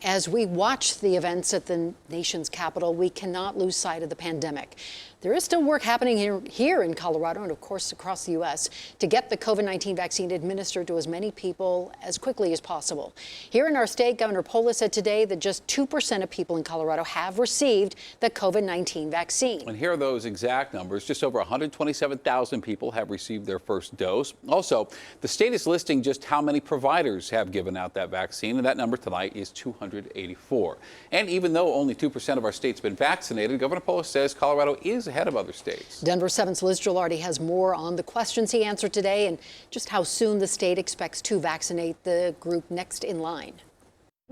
As we watch the events at the nation's capital, we cannot lose sight of the pandemic. There is still work happening here in Colorado and, of course, across the U.S. to get the COVID-19 vaccine administered to as many people as quickly as possible. Here in our state, Governor Polis said today that just 2% of people in Colorado have received the COVID-19 vaccine. And here are those exact numbers. Just over 127,000 people have received their first dose. Also, the state is listing just how many providers have given out that vaccine, and that number tonight is 284. And even though only 2% of our state's been vaccinated, Governor Polis says Colorado is ahead of other states. Denver 7's Liz Gilardi has more on the questions he answered today and just how soon the state expects to vaccinate the group next in line.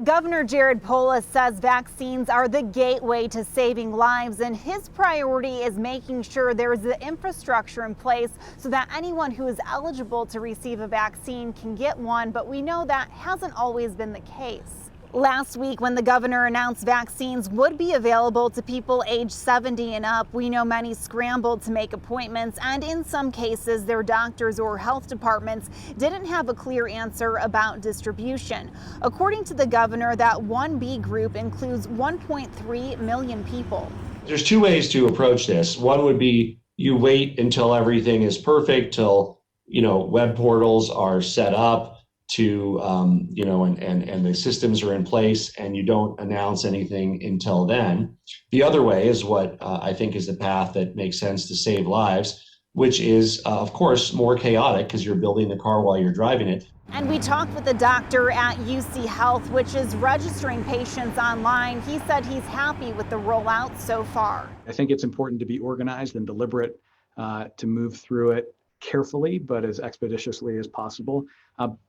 Governor Jared Polis says vaccines are the gateway to saving lives, and his priority is making sure there is the infrastructure in place so that anyone who is eligible to receive a vaccine can get one, but we know that hasn't always been the case. Last week, when the governor announced vaccines would be available to people age 70 and up, we know many scrambled to make appointments, and in some cases, their doctors or health departments didn't have a clear answer about distribution. According to the governor, that 1B group includes 1.3 million people. There's two ways to approach this. One would be you wait until everything is perfect, till web portals are set up, to and the systems are in place, and you don't announce anything until then. The other way is what I think is the path that makes sense to save lives, which is of course more chaotic because you're building the car while you're driving it. And we talked with a doctor at UC Health, which is registering patients online. He said he's happy with the rollout so far. I think it's important to be organized and deliberate, to move through it carefully, but as expeditiously as possible,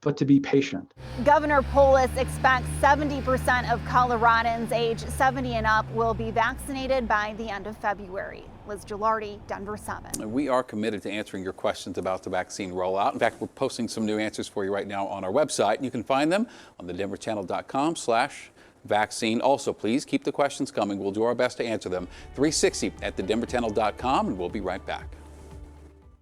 but to be patient. Governor Polis expects 70% of Coloradans age 70 and up will be vaccinated by the end of February. Liz Gilardi, Denver 7. We are committed to answering your questions about the vaccine rollout. In fact, we're posting some new answers for you right now on our website. You can find them on thedenverchannel.com/vaccine. Also, please keep the questions coming. We'll do our best to answer them. 360 at thedenverchannel.com, and we'll be right back.